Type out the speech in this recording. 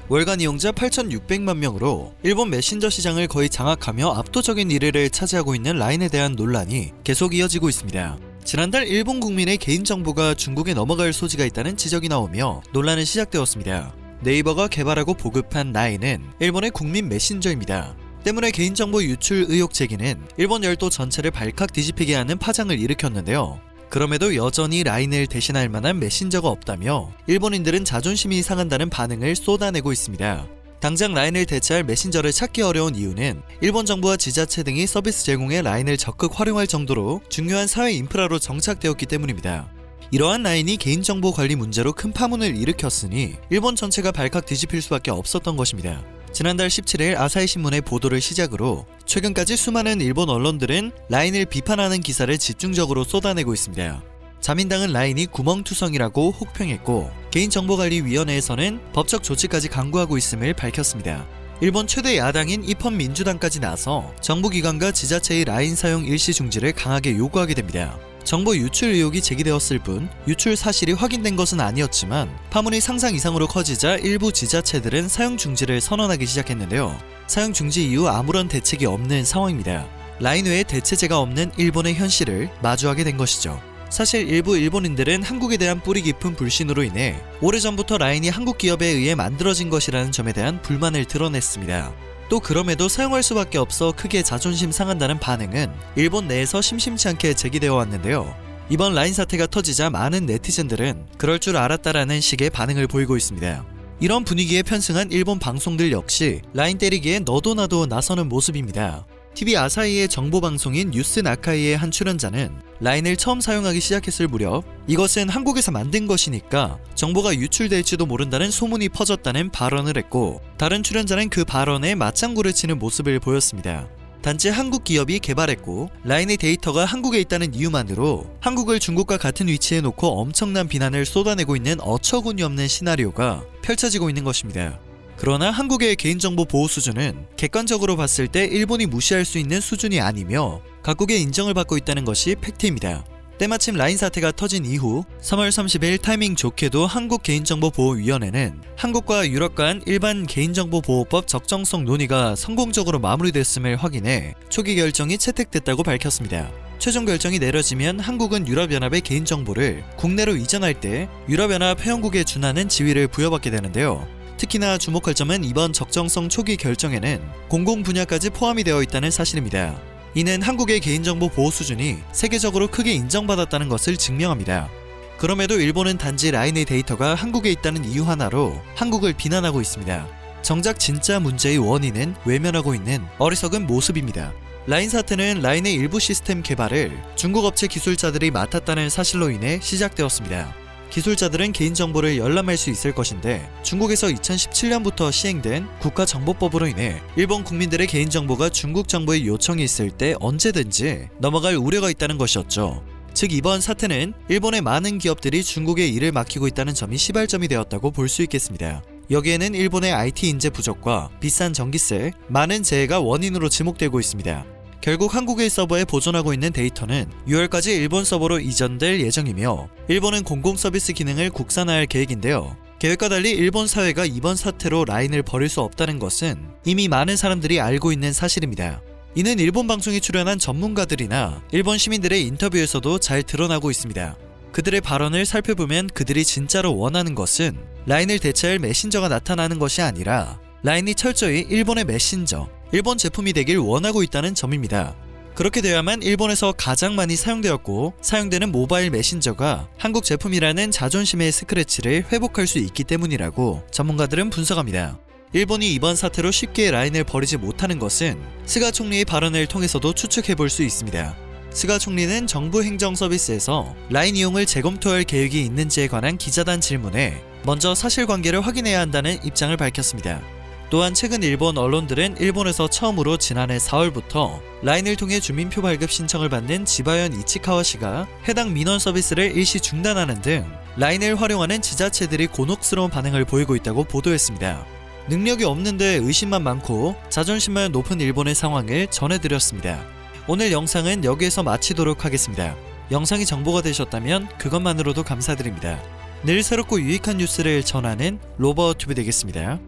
월간 이용자 8,600만 명으로 일본 메신저 시장을 거의 장악하며 압도적인 1위를 차지하고 있는 라인에 대한 논란이 계속 이어지고 있습니다. 지난달 일본 국민의 개인정보가 중국에 넘어갈 소지가 있다는 지적이 나오며 논란은 시작되었습니다. 네이버가 개발하고 보급한 라인은 일본의 국민 메신저입니다. 때문에 개인정보 유출 의혹 제기는 일본 열도 전체를 발칵 뒤집히게 하는 파장을 일으켰는데요. 그럼에도 여전히 라인을 대신할 만한 메신저가 없다며 일본인들은 자존심이 상한다는 반응을 쏟아내고 있습니다. 당장 라인을 대체할 메신저를 찾기 어려운 이유는 일본 정부와 지자체 등이 서비스 제공에 라인을 적극 활용할 정도로 중요한 사회 인프라로 정착되었기 때문입니다. 이러한 라인이 개인정보 관리 문제로 큰 파문을 일으켰으니 일본 전체가 발칵 뒤집힐 수밖에 없었던 것입니다. 지난달 17일 아사히 신문의 보도를 시작으로 최근까지 수많은 일본 언론들은 라인을 비판하는 기사를 집중적으로 쏟아내고 있습니다. 자민당은 라인이 구멍투성이라고 혹평했고 개인정보관리위원회에서는 법적 조치까지 강구하고 있음을 밝혔습니다. 일본 최대 야당인 입헌민주당까지 나서 정부기관과 지자체의 라인 사용 일시 중지를 강하게 요구하게 됩니다. 정보 유출 의혹이 제기되었을 뿐 유출 사실이 확인된 것은 아니었지만 파문이 상상 이상으로 커지자 일부 지자체들은 사용 중지를 선언하기 시작했는데요. 사용 중지 이후 아무런 대책이 없는 상황입니다. 라인 외에 대체제가 없는 일본의 현실을 마주하게 된 것이죠. 사실 일부 일본인들은 한국에 대한 뿌리 깊은 불신으로 인해 오래전부터 라인이 한국 기업에 의해 만들어진 것이라는 점에 대한 불만을 드러냈습니다. 또 그럼에도 사용할 수밖에 없어 크게 자존심 상한다는 반응은 일본 내에서 심심치 않게 제기되어 왔는데요. 이번 라인 사태가 터지자 많은 네티즌들은 그럴 줄 알았다라는 식의 반응을 보이고 있습니다. 이런 분위기에 편승한 일본 방송들 역시 라인 때리기에 너도 나도 나서는 모습입니다. TV 아사히의 정보방송인 뉴스 나카이의 한 출연자는 라인을 처음 사용하기 시작했을 무렵 이것은 한국에서 만든 것이니까 정보가 유출될지도 모른다는 소문이 퍼졌다는 발언을 했고 다른 출연자는 그 발언에 맞장구를 치는 모습을 보였습니다. 단지 한국 기업이 개발했고 라인의 데이터가 한국에 있다는 이유만으로 한국을 중국과 같은 위치에 놓고 엄청난 비난을 쏟아내고 있는 어처구니 없는 시나리오가 펼쳐지고 있는 것입니다. 그러나 한국의 개인정보 보호 수준은 객관적으로 봤을 때 일본이 무시할 수 있는 수준이 아니며 각국의 인정을 받고 있다는 것이 팩트입니다. 때마침 라인 사태가 터진 이후 3월 30일 타이밍 좋게도 한국개인정보보호위원회는 한국과 유럽 간 일반 개인정보보호법 적정성 논의가 성공적으로 마무리됐음을 확인해 초기 결정이 채택됐다고 밝혔습니다. 최종 결정이 내려지면 한국은 유럽연합의 개인정보를 국내로 이전할 때 유럽연합 회원국에 준하는 지위를 부여받게 되는데요. 특히나 주목할 점은 이번 적정성 초기 결정에는 공공 분야까지 포함이 되어 있다는 사실입니다. 이는 한국의 개인정보 보호 수준이 세계적으로 크게 인정받았다는 것을 증명합니다. 그럼에도 일본은 단지 라인의 데이터가 한국에 있다는 이유 하나로 한국을 비난하고 있습니다. 정작 진짜 문제의 원인은 외면하고 있는 어리석은 모습입니다. 라인 사태는 라인의 일부 시스템 개발을 중국 업체 기술자들이 맡았다는 사실로 인해 시작되었습니다. 기술자들은 개인정보를 열람할 수 있을 것인데 중국에서 2017년부터 시행된 국가정보법으로 인해 일본 국민들의 개인정보가 중국 정부의 요청이 있을 때 언제든지 넘어갈 우려가 있다는 것이었죠. 즉 이번 사태는 일본의 많은 기업들이 중국에 일을 맡기고 있다는 점이 시발점이 되었다고 볼 수 있겠습니다. 여기에는 일본의 IT 인재 부족과 비싼 전기세, 많은 재해가 원인으로 지목되고 있습니다. 결국 한국의 서버에 보존하고 있는 데이터는 6월까지 일본 서버로 이전될 예정이며 일본은 공공서비스 기능을 국산화할 계획인데요. 계획과 달리 일본 사회가 이번 사태로 라인을 버릴 수 없다는 것은 이미 많은 사람들이 알고 있는 사실입니다. 이는 일본 방송에 출연한 전문가들이나 일본 시민들의 인터뷰에서도 잘 드러나고 있습니다. 그들의 발언을 살펴보면 그들이 진짜로 원하는 것은 라인을 대체할 메신저가 나타나는 것이 아니라 라인이 철저히 일본의 메신저, 일본 제품이 되길 원하고 있다는 점입니다. 그렇게 되어야만 일본에서 가장 많이 사용되었고 사용되는 모바일 메신저가 한국 제품이라는 자존심의 스크래치를 회복할 수 있기 때문이라고 전문가들은 분석합니다. 일본이 이번 사태로 쉽게 라인을 버리지 못하는 것은 스가 총리의 발언을 통해서도 추측해볼 수 있습니다. 스가 총리는 정부 행정 서비스에서 라인 이용을 재검토할 계획이 있는지에 관한 기자단 질문에 먼저 사실관계를 확인해야 한다는 입장을 밝혔습니다. 또한 최근 일본 언론들은 일본에서 처음으로 지난해 4월부터 라인을 통해 주민표 발급 신청을 받는 지바현 이치카와시가 해당 민원 서비스를 일시 중단하는 등 라인을 활용하는 지자체들이 곤혹스러운 반응을 보이고 있다고 보도했습니다. 능력이 없는데 의심만 많고 자존심만 높은 일본의 상황을 전해드렸습니다. 오늘 영상은 여기에서 마치도록 하겠습니다. 영상이 정보가 되셨다면 그것만으로도 감사드립니다. 늘 새롭고 유익한 뉴스를 전하는 로버튜브 되겠습니다.